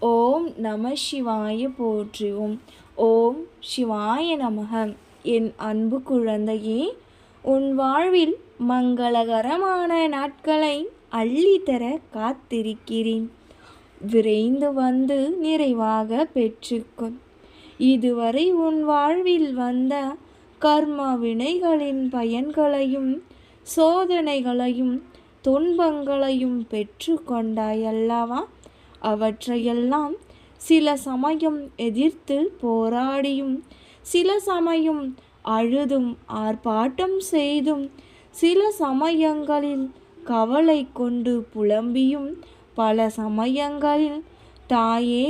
ஓம் நம சிவாய போற்றிவோம். ஓம் சிவாய நமக. என் அன்பு குழந்தையே, உன் வாழ்வில் மங்களகரமான நாட்களை அள்ளித்தர காத்திருக்கிறேன். விரைந்து வந்து நிறைவாக பெற்றுக்கொள். இதுவரை உன் வாழ்வில் வந்த கர்ம வினைகளின் பயன்களையும் சோதனைகளையும் துன்பங்களையும் பெற்று கொண்டாயல்லவா? அவற்றையெல்லாம் சில சமயம் எதிர்த்து போராடியும், சில சமயம் அழுதும் ஆர்ப்பாட்டம் செய்தும், சில சமயங்களில் கவலை கொண்டு புலம்பியும், பல சமயங்களில் தாயே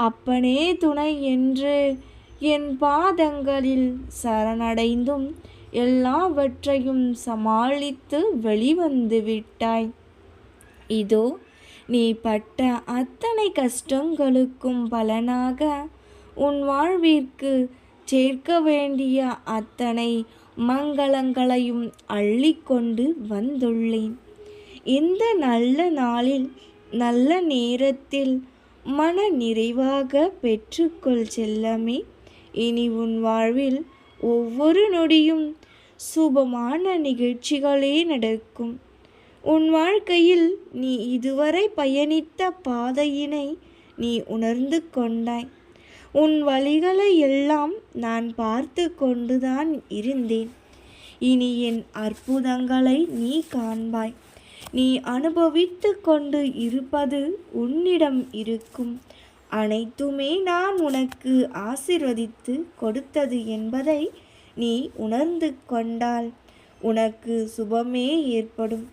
அப்பனே துணை என்று என் பாதங்களில் சரணடைந்தும் எல்லாவற்றையும் சமாளித்து வெளிவந்து விட்டாய். இதோ நீ பட்ட அத்தனை கஷ்டங்களுக்கும் பலனாக உன் வாழ்விற்கு சேர்க்க வேண்டிய அத்தனை மங்களங்களையும் அள்ளிக்கொண்டு வந்துள்ளேன். இந்த நல்ல நாளில் நல்ல நேரத்தில் மன நிறைவாக பெற்றுக்கொள் செல்லமே. இனி உன் வாழ்வில் ஒவ்வொரு நொடியும் சுபமான நிகழ்ச்சிகளே நடக்கும். உன் வாழ்க்கையில் நீ இதுவரை பயணித்த பாதையினை நீ உணர்ந்து கொண்டாய். உன் வழிகளை எல்லாம் நான் பார்த்து கொண்டுதான் இருந்தேன். இனி என் அற்புதங்களை நீ காண்பாய். நீ அனுபவித்து கொண்டு இருப்பது உன்னிடம் இருக்கும் அனைத்துமே நான் உனக்கு ஆசீர்வதித்து கொடுத்தது என்பதை நீ உணர்ந்து கொண்டால் உனக்கு சுபமே ஏற்படும்.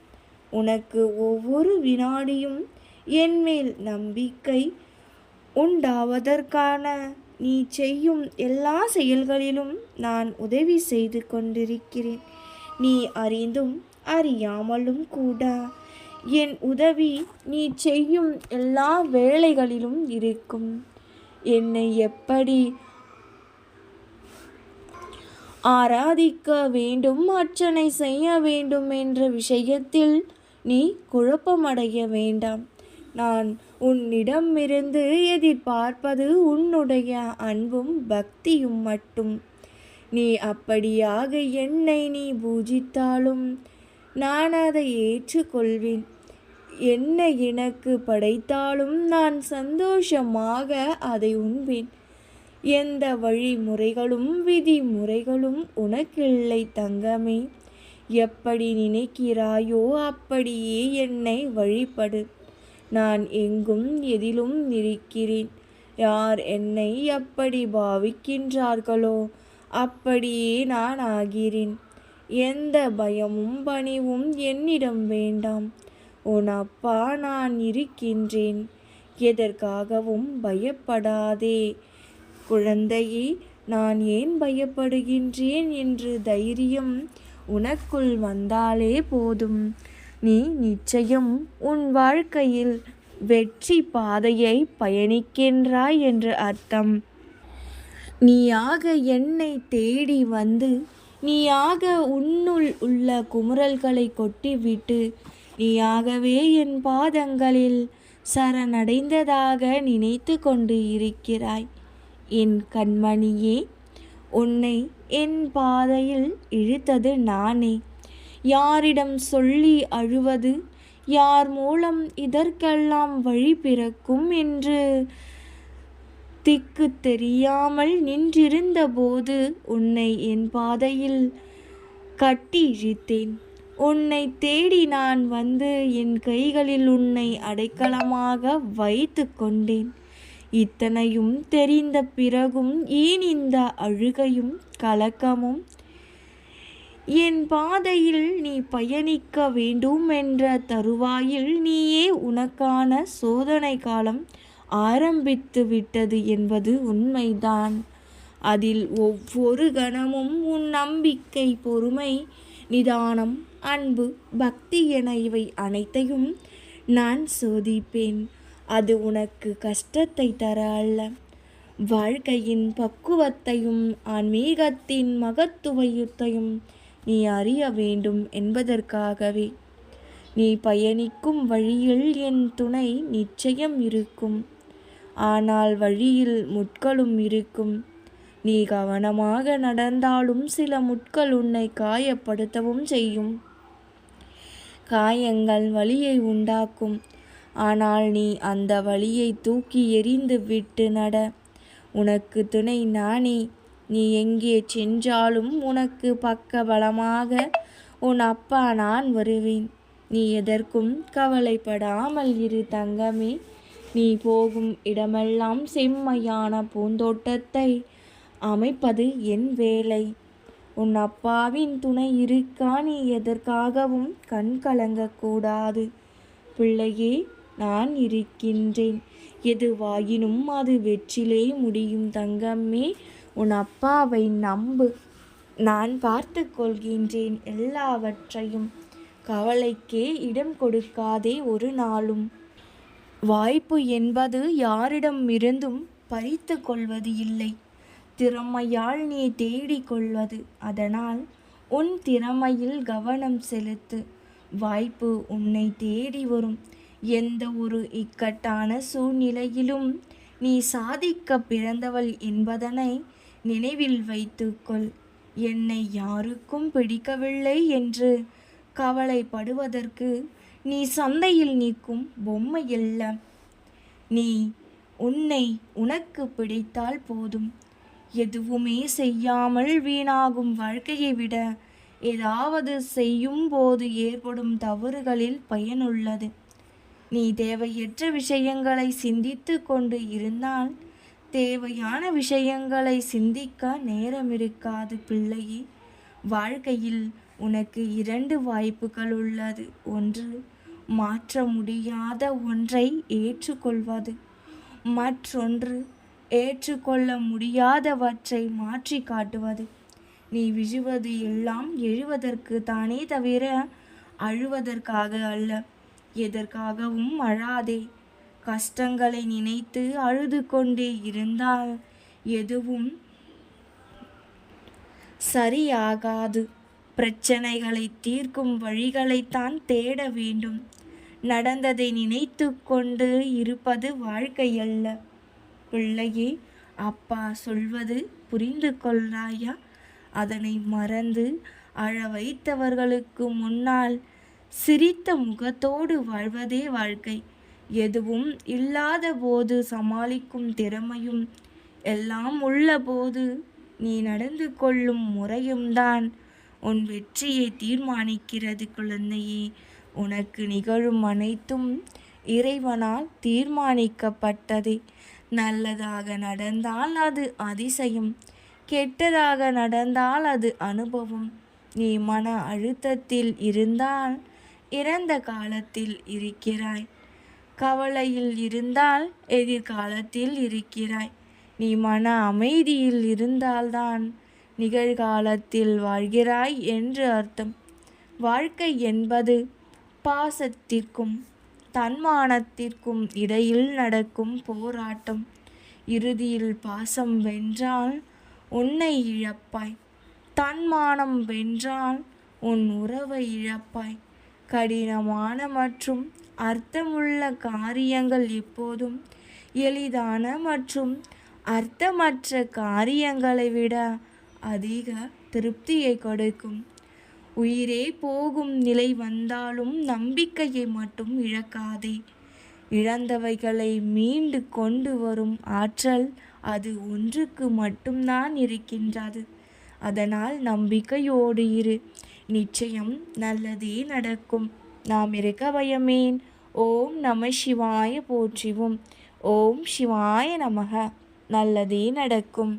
உனக்கு ஒவ்வொரு வினாடியும் என்மேல் நம்பிக்கை உண்டாவதற்கான நீ செய்யும் எல்லா செயல்களிலும் நான் உதவி செய்து கொண்டிருக்கிறேன். நீ அறிந்தும் அறியாமலும் கூட என் உதவி நீ செய்யும் எல்லா வேளைகளிலும் இருக்கும். என்னை எப்படி ஆராதிக்க வேண்டும், அர்ச்சனை செய்ய வேண்டும் என்ற விஷயத்தில் நீ குழப்பமடைய வேண்டாம். நான் உன்னிடமிருந்து எதிர்பார்ப்பது உன்னுடைய அன்பும் பக்தியும் மட்டும். நீ அப்படியாக என்னை நீ பூஜித்தாலும் நான் அதை ஏற்றுக்கொள்வேன். என்னை எனக்கு படைத்தாலும் நான் சந்தோஷமாக அதை உண்பேன். எந்த வழிமுறைகளும் விதிமுறைகளும் உனக்கில்லை தங்கமே. எப்படி நினைக்கிறாயோ அப்படியே என்னை வழிபடு. நான் எங்கும் எதிலும் இருக்கிறேன். யார் என்னை எப்படி பாவிக்கின்றார்களோ அப்படியே நான் ஆகிறேன். எந்த பயமும் பணிவும் என்னிடம் வேண்டாம். உன் அப்பா நான் இருக்கின்றேன். எதற்காகவும் பயப்படாதே குழந்தையே. நான் ஏன் பயப்படுகின்றேன் என்று தைரியம் உனக்குள் வந்தாலே போதும். நீ நிச்சயம் உன் வாழ்க்கையில் வெற்றி பாதையை பயணிக்கின்றாய் என்று அர்த்தம். நீயாக என்னை தேடி வந்து நீயாக உன்னுள் உள்ள குமுறல்களை கொட்டிவிட்டு நீயாகவே என் பாதங்களில் சரணடைந்ததாக நினைத்து கொண்டு இருக்கிறாய். என் கண்மணியே, உன்னை என் பாதையில் இழுத்தது நானே. யாரிடம் சொல்லி அழுவது, யார் மூலம் இதற்கெல்லாம் வழி பிறக்கும் என்று திக்கு தெரியாமல் நின்றிருந்த போது உன்னை என் பாதையில் கட்டி இழுத்தேன். உன்னை தேடி நான் வந்து என் கைகளில் உன்னை அடைக்கலமாக வைத்து கொண்டேன். இத்தனையும் தெரிந்த பிறகும் ஏன் இந்த அழுகையும் கலக்கமும்? என் பாதையில் நீ பயணிக்க வேண்டும் என்ற தருவாயில் நீயே உனக்கான சோதனை காலம் ஆரம்பித்து விட்டது என்பது உண்மைதான். அதில் ஒவ்வொரு கணமும் உன் நம்பிக்கை, பொறுமை, நிதானம், அன்பு, பக்தி என இவை அனைத்தையும் நான் சோதிப்பேன். அது உனக்கு கஷ்டத்தை தர அல்ல, வாழ்க்கையின் பக்குவத்தையும் ஆன்மீகத்தின் மகத்துவத்தையும் நீ அறிய வேண்டும் என்பதற்காகவே. நீ பயணிக்கும் வழியில் என் துணை நிச்சயம் இருக்கும். ஆனால் வழியில் முட்களும் இருக்கும். நீ கவனமாக நடந்தாலும் சில முட்கள் உன்னை காயப்படுத்தவும் செய்யும். காயங்கள் வலியை உண்டாக்கும். ஆனால் நீ அந்த வலியை தூக்கி எறிந்து விட்டு நட. உனக்கு துணை நானே. நீ எங்கே சென்றாலும் உனக்கு பக்க பலமாக உன் அப்பா நான் வருவேன். நீ எதற்கும் கவலைப்படாமல் இரு தங்கமே. நீ போகும் இடமெல்லாம் செம்மையான பூந்தோட்டத்தை அமைப்பது என் வேலை. உன் அப்பாவின் துணை இருக்கா. நீ எதற்காகவும் கண் கலங்கக்கூடாது. பிள்ளையே, நான் இருக்கின்றேன். எதுவாயினும் அது வெற்றிலே முடியும் தங்கமே. உன் அப்பாவை நம்பு. நான் பார்த்து கொள்கின்றேன் எல்லாவற்றையும். கவலைக்கே இடம் கொடுக்காதே ஒரு நாளும். வாய்ப்பு என்பது யாரிடம் இருந்தும் பறித்து கொள்வது இல்லை, திறமையால் நீ தேடிக்கொள்வது. அதனால் உன் திறமையில் கவனம் செலுத்து. வாய்ப்பு உன்னை தேடி வரும். எந்த ஒரு இக்கட்டான சூழ்நிலையிலும் நீ சாதிக்க பிறந்தவள் என்பதனை நினைவில் வைத்துக்கொள். என்னை யாருக்கும் பிடிக்கவில்லை என்று கவலைப்படுவதற்கு நீ சந்தையில் நிற்கும் பொம்மையல்ல. நீ உனக்கு பிடித்தால் போதும். எதுவுமே செய்யாமல் வீணாகும் வாழ்க்கையை விட ஏதாவது செய்யும் போது ஏற்படும் தவறுகளில் பயனுள்ளது. நீ தேவையற்ற விஷயங்களை சிந்தித்து கொண்டு இருந்தால் தேவையான விஷயங்களை சிந்திக்க நேரம் இருக்காது பிள்ளையே. வாழ்க்கையில் உனக்கு 2 வாய்ப்புகள் உள்ளது. ஒன்று, மாற்ற முடியாத ஒன்றை ஏற்றுக்கொள்வது. மற்றொன்று, ஏற்றுக்கொள்ள முடியாதவற்றை மாற்றி காட்டுவது. நீ விழுவது எல்லாம் எழுவதற்கு தானே தவிர அழுவதற்காக அல்ல. எதற்காகவும் அழாதே. கஷ்டங்களை நினைத்து அழுது கொண்டே இருந்தால் எதுவும் சரியாகாது. பிரச்சனைகளை தீர்க்கும் வழிகளைத்தான் தேட வேண்டும். நடந்ததை நினைத்து கொண்டு இருப்பது வாழ்க்கையல்ல. பிள்ளையே, அப்பா சொல்வது புரிந்து கொள்ளாயா? அதனை மறந்து அழ வைத்தவர்களுக்கு முன்னால் சிரித்த முகத்தோடு வாழ்வதே வாழ்க்கை. எதுவும் இல்லாத போது சமாளிக்கும் திறமையும், எல்லாம் உள்ள போது நீ நடந்து கொள்ளும் முறையும் தான் உன் வெற்றியை தீர்மானிக்கிறது குழந்தையே. உனக்கு நிகழும் அனைத்தும் இறைவனால் தீர்மானிக்கப்பட்டதே. நல்லதாக நடந்தால் அது அதிசயம், கெட்டதாக நடந்தால் அது அனுபவம். நீ மன அழுத்தத்தில் இருந்தால் இறந்த காலத்தில் இருக்கிறாய். கவலையில் இருந்தால் எதிர்காலத்தில் இருக்கிறாய். நீ மன அமைதியில் இருந்தால்தான் நிகழ்காலத்தில் வாழ்கிறாய் என்று அர்த்தம். வாழ்க்கை என்பது பாசத்திற்கும் தன்மானத்திற்கும் இடையில் நடக்கும் போராட்டம். இறுதியில் பாசம் வென்றால் உன்னை இழப்பாய். தன்மானம் வென்றால் உன் உறவை இழப்பாய். கடினமான மற்றும் அர்த்தமுள்ள காரியங்கள் எப்போதும் எளிதான மற்றும் அர்த்தமற்ற காரியங்களை விட அதிக திருப்தியை கொடுக்கும். உயிரே போகும் நிலை வந்தாலும் நம்பிக்கையை மட்டும் இழக்காதே. இழந்தவைகளை மீண்டு கொண்டு வரும் ஆற்றல் அது ஒன்றுக்கு மட்டும்தான் இருக்கின்றது. அதனால் நம்பிக்கையோடு இரு. நிச்சயம் நல்லதே நடக்கும். நாம் இருக்க பயமேன். ஓம் நம சிவாய போற்றிவோம். ஓம் சிவாய நமக. நல்லதே நடக்கும்.